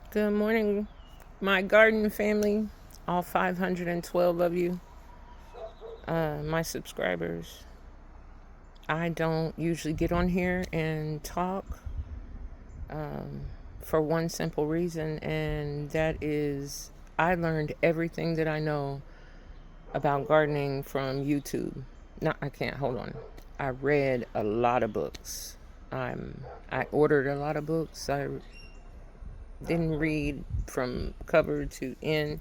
Good morning, my garden family, all 512 of you, my subscribers. I don't usually get on here and talk for one simple reason, and that is I learned everything that I know about gardening from YouTube. No, I can't, hold on. I read a lot of books. I ordered a lot of books. I didn't read from cover to end,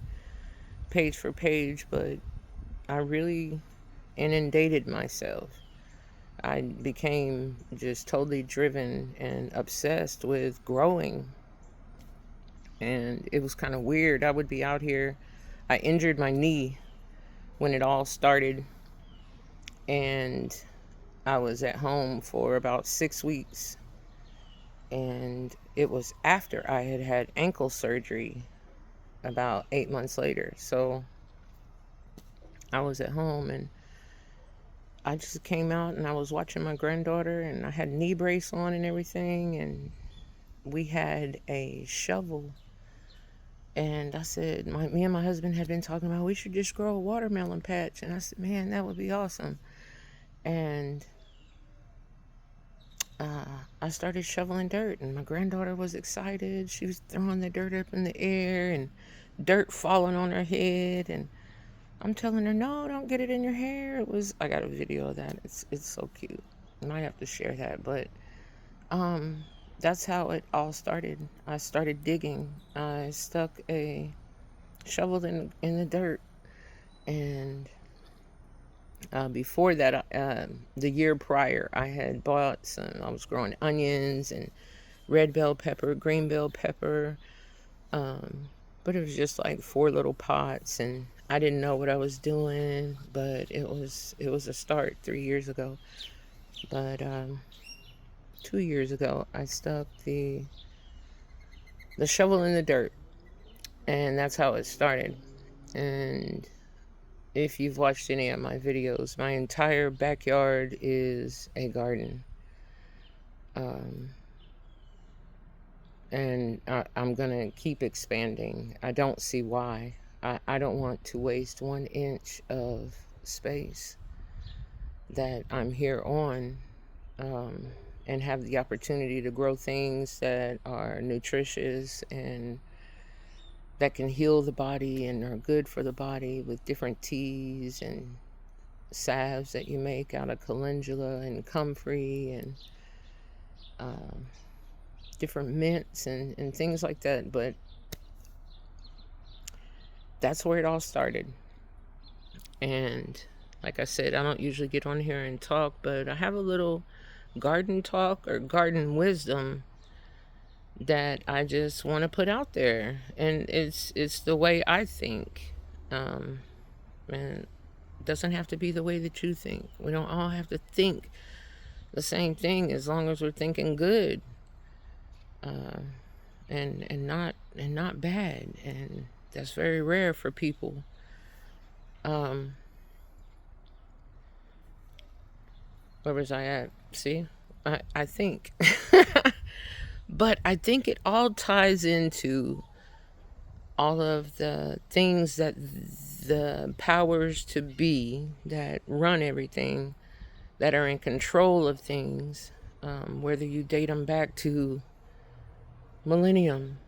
page for page, but I really inundated myself. I became just totally driven and obsessed with growing. And it was kind of weird. I would be out here. I injured my knee when it all started. And I was at home for about 6 weeks. And it was after I had had ankle surgery about 8 months later. So I was at home and I just came out and I was watching my granddaughter and I had a knee brace on and everything, and we had a shovel, and I said, me and my husband had been talking about we should just grow a watermelon patch, and I said, man, that would be awesome. And I started shoveling dirt, and my granddaughter was excited. She was throwing the dirt up in the air and dirt falling on her head, and I'm telling her, no, don't get it in your hair. I got a video of that. It's so cute. I might have to share that, but um, that's how it all started. I started digging. I stuck a shovel in the dirt, and before that, the year prior, I had bought some. I was growing onions and red bell pepper, green bell pepper, um, but it was just like four little pots, and I didn't know what I was doing, but it was a start 3 years ago. But 2 years ago, I stuck the shovel in the dirt, and that's how it started. And if you've watched any of my videos, my entire backyard is a garden. Um, and I'm going to keep expanding. I don't see why. I don't want to waste 1 inch of space that I'm here on, um, and have the opportunity to grow things that are nutritious and that can heal the body and are good for the body, with different teas and salves that you make out of calendula and comfrey and um, different mints and things like that. But that's where it all started. And like I said, I don't usually get on here and talk, but I have a little garden talk or garden wisdom that I just want to put out there. And it's the way I think. And it doesn't have to be the way that you think. We don't all have to think the same thing, as long as we're thinking good, uh, and not bad. And that's very rare for people. Um, where was I at? See, I think, but I think it all ties into all of the things that the powers to be that run everything, that are in control of things, whether you date them back to millennium,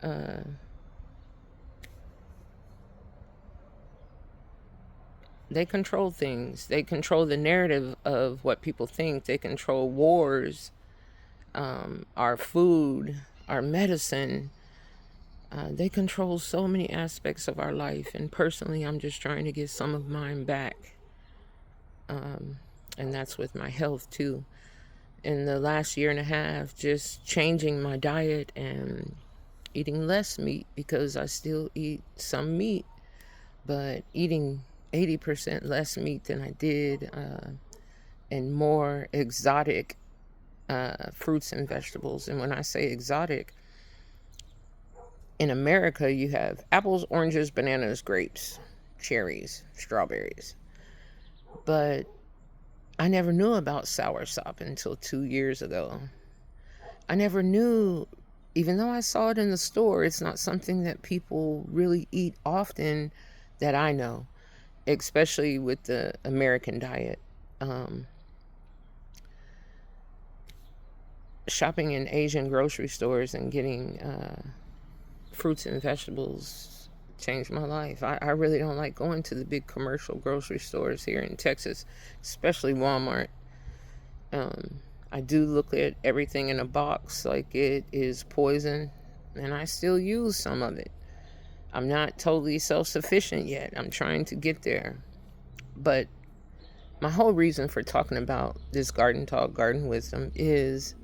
uh, they control things. They control the narrative of what people think. They control wars, our food, our medicine. They control so many aspects of our life. And personally, I'm just trying to get some of mine back. And that's with my health too. In the last year and a half, just changing my diet and eating less meat, because I still eat some meat, but eating 80% less meat than I did, and more exotic fruits and vegetables. And when I say exotic, in America, you have apples, oranges, bananas, grapes, cherries, strawberries. But I never knew about soursop until 2 years ago. I never knew Even though I saw it in the store, it's not something that people really eat often that I know, especially with the American diet. Um, Shopping in Asian grocery stores and getting fruits and vegetables changed my life. I really don't like going to the big commercial grocery stores here in Texas, especially Walmart. Um, I do look at everything in a box like it is poison, and I still use some of it. I'm not totally self sufficient yet. I'm trying to get there. But my whole reason for talking about this garden talk, garden wisdom, is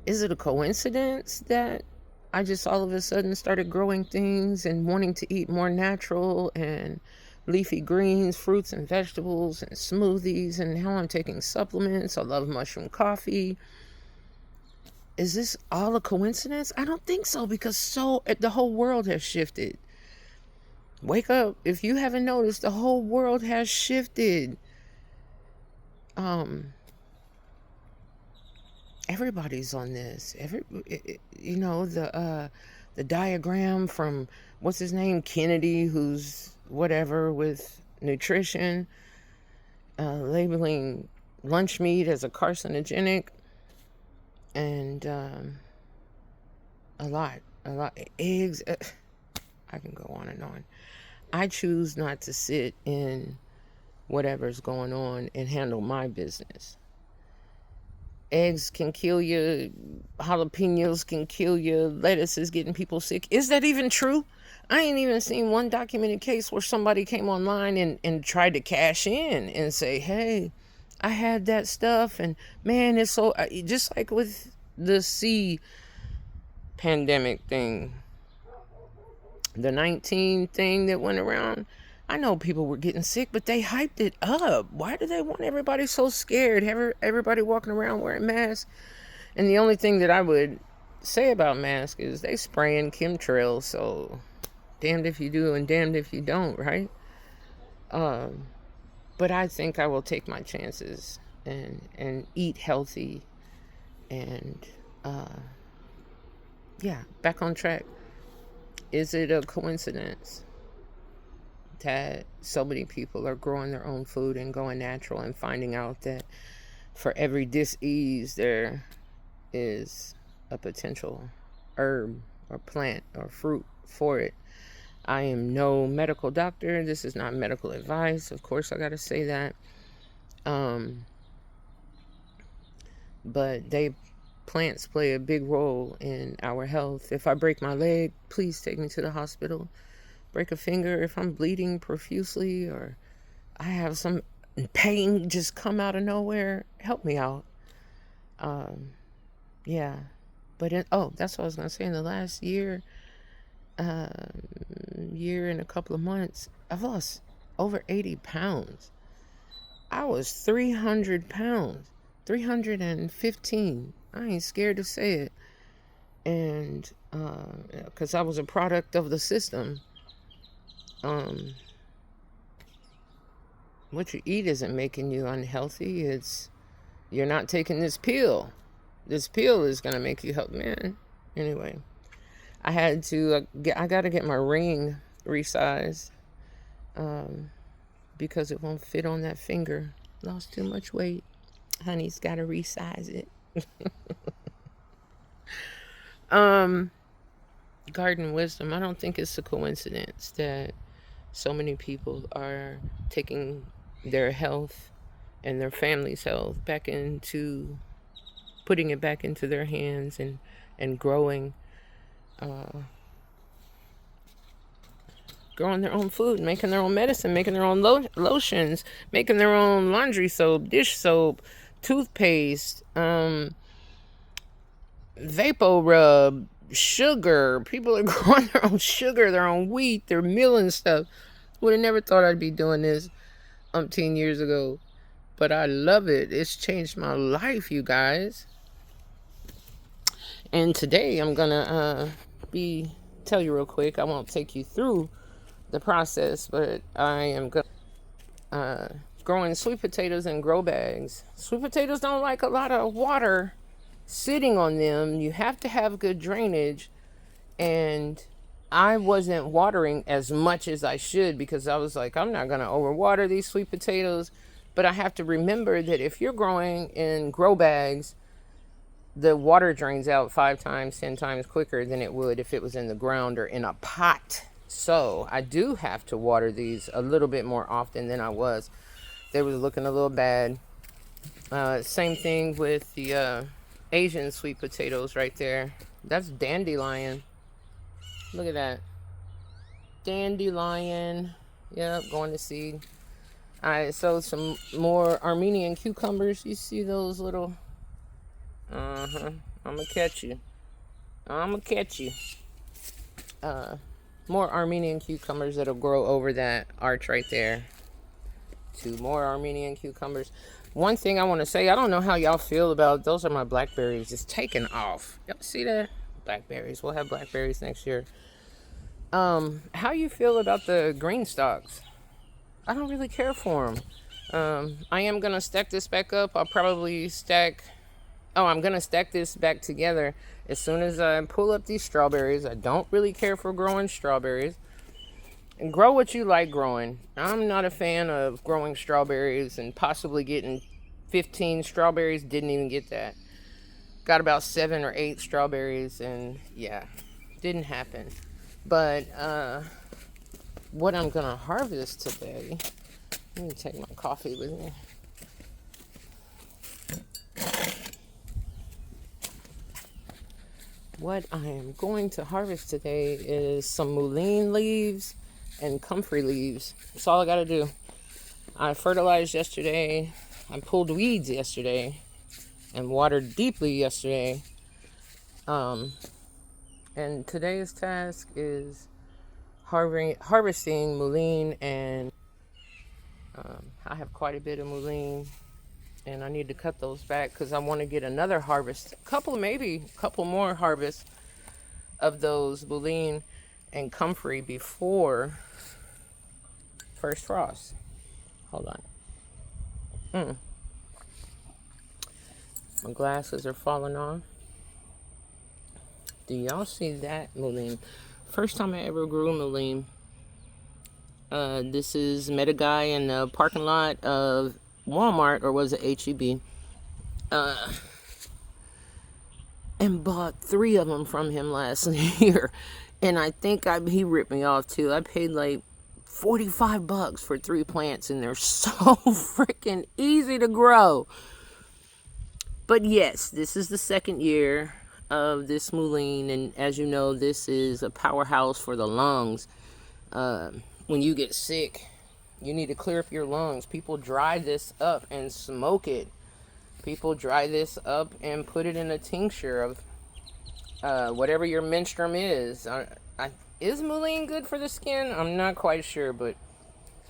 it a coincidence that I just all of a sudden started growing things and wanting to eat more natural and leafy greens, fruits and vegetables and smoothies, and now I'm taking supplements. I love mushroom coffee. Is this all a coincidence? I don't think so, because the whole world has shifted. Wake up. If you haven't noticed, the whole world has shifted. Everybody's on this. The diagram from what's his name, Kennedy, who's whatever with nutrition, labeling lunch meat as a carcinogenic, and a lot eggs. I can go on and on. I choose not to sit in whatever's going on and handle my business. Eggs can kill you, jalapenos can kill you, lettuce is getting people sick. Is that even true? I ain't even seen one documented case where somebody came online and tried to cash in and say, hey, I had that stuff, and man, it's so, just like with the C pandemic thing, the 19 thing that went around. I know people were getting sick, but they hyped it up. Why do they want everybody so scared? Everybody walking around wearing masks? And the only thing that I would say about masks is they spraying chemtrails, so damned if you do and damned if you don't, right? But I think I will take my chances and eat healthy and back on track. Is it a coincidence that so many people are growing their own food and going natural and finding out that for every dis-ease there is a potential herb or plant or fruit for it? I am no medical doctor. This is not medical advice. Of course, I got to say that. But plants play a big role in our health. If I break my leg, please take me to the hospital. Break a finger, if I'm bleeding profusely or I have some pain just come out of nowhere, help me out. Yeah. But that's what I was going to say. In the last year and a couple of months, I've lost over 80 pounds. I was 300 pounds, 315. I ain't scared to say it. And because I was a product of the system. What you eat isn't making you unhealthy. It's you're not taking this pill. This pill is gonna make you healthy, man. Anyway, I had to I gotta get my ring resized because it won't fit on that finger. Lost too much weight. Honey's gotta resize it. Garden wisdom. I don't think it's a coincidence that so many people are taking their health and their family's health putting it back into their hands and growing their own food, making their own medicine, making their own lotions, making their own laundry soap, dish soap, toothpaste, Vapo Rub, sugar. People are growing their own sugar, their own wheat, their meal and stuff. Would have never thought I'd be doing this umpteen years ago, but I love it. It's changed my life, you guys. And today I'm gonna tell you real quick. I won't take you through the process, but I am growing sweet potatoes in grow bags. Sweet potatoes don't like a lot of water. sitting on them. You have to have good drainage. And I wasn't watering as much as I should because I was like, I'm not going to overwater these sweet potatoes. But I have to remember that if you're growing in grow bags, the water drains out 5 times, 10 times quicker than it would if it was in the ground or in a pot. So I do have to water these a little bit more often than I was. They was looking a little bad. Same thing with the Asian sweet potatoes right there. That's dandelion. Look at that. Dandelion. Yep, going to seed. I sowed some more Armenian cucumbers. You see those little... I'm gonna catch you. More Armenian cucumbers that'll grow over that arch right there. 2 more Armenian cucumbers. One thing I want to say, I don't know how y'all feel about, those are my blackberries just taking off. Y'all see that? Blackberries. We'll have blackberries next year. How you feel about the green stalks? I don't really care for them. I am gonna stack this back up. I'll probably stack... Oh, I'm going to stack this back together as soon as I pull up these strawberries. I don't really care for growing strawberries. And grow what you like growing. I'm not a fan of growing strawberries and possibly getting 15 strawberries. Didn't even get that. Got about 7 or 8 strawberries and yeah, didn't happen. But what I'm going to harvest today, let me take my coffee with me. What I am going to harvest today is some mullein leaves and comfrey leaves. That's all I got to do. I fertilized yesterday. I pulled weeds yesterday and watered deeply yesterday. And today's task is harvesting mullein, and I have quite a bit of mullein. And I need to cut those back because I want to get another harvest. Maybe a couple more harvests of those mullein and comfrey before first frost. Hold on. My glasses are falling off. Do y'all see that mullein? First time I ever grew mullein. This is met a guy in the parking lot of Walmart, or was it HEB, and bought 3 of them from him last year, and I think he ripped me off too. I paid like $45 for 3 plants, and they're so freaking easy to grow. But yes, this is the 2nd year of this mullein, and as you know, this is a powerhouse for the lungs. When you get sick, you need to clear up your lungs. People dry this up and smoke it. People dry this up and put it in a tincture of whatever your menstruum is. Is mullein good for the skin? I'm not quite sure, but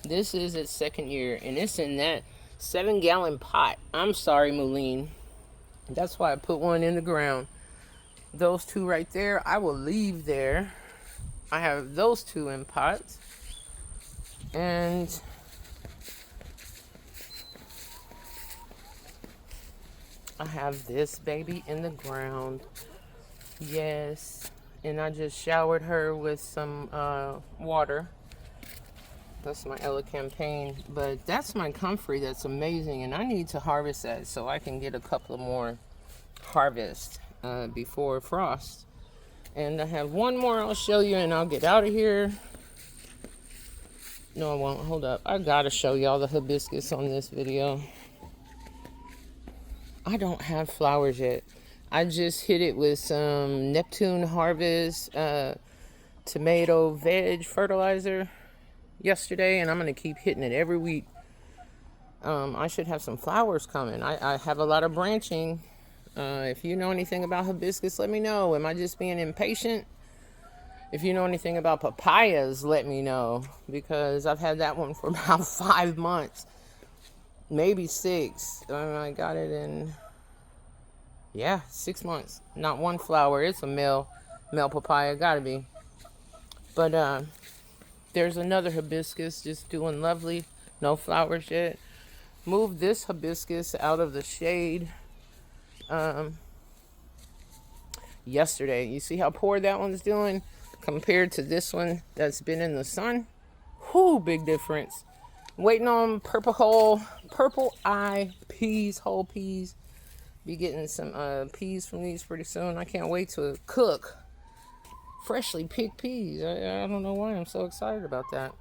this is its 2nd year, and it's in that 7-gallon pot. I'm sorry, mullein. That's why I put one in the ground. Those 2 right there, I will leave there. I have those 2 in pots. And I have this baby in the ground. Yes. And I just showered her with some water. That's my Ella campaign. But that's my comfrey. That's amazing. And I need to harvest that so I can get a couple of more harvests before frost. And I have one more I'll show you and I'll get out of here. No, I won't. Hold up. I gotta show y'all the hibiscus on this video. I don't have flowers yet. I just hit it with some Neptune Harvest tomato veg fertilizer yesterday, and I'm gonna keep hitting it every week. I should have some flowers coming. I have a lot of branching. If you know anything about hibiscus, let me know. Am I just being impatient? If you know anything about papayas, let me know, because I've had that one for about 5 months, maybe 6. I got it in, 6 months. Not one flower. It's a male papaya, gotta be. But there's another hibiscus just doing lovely. No flowers yet. Move this hibiscus out of the shade. yesterday. You see how poor that one's doing compared to this one that's been in the sun? Whoo, big difference. Waiting on purple eye peas, whole peas. Be getting some peas from these pretty soon. I can't wait to cook freshly picked peas. I don't know why I'm so excited about that.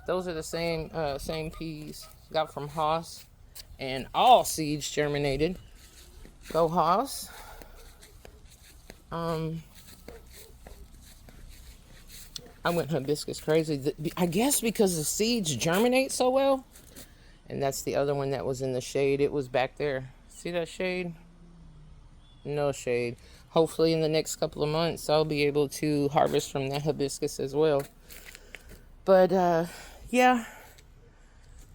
Those are the same peas got from Haas, and all seeds germinated. Go Haas. I went hibiscus crazy. I guess because the seeds germinate so well. And that's the other one that was in the shade. It was back there. See that shade? No shade. Hopefully in the next couple of months, I'll be able to harvest from that hibiscus as well. But, yeah,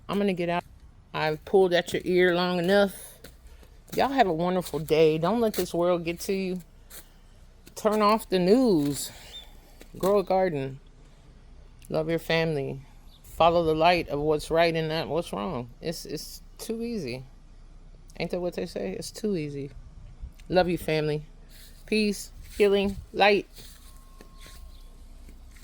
I'm going to get out. I've pulled at your ear long enough. Y'all have a wonderful day. Don't let this world get to you. Turn off the news. Grow a garden. Love your family. Follow the light of what's right and not what's wrong. It's too easy. Ain't that what they say? It's too easy. Love you, family. Peace, healing, light.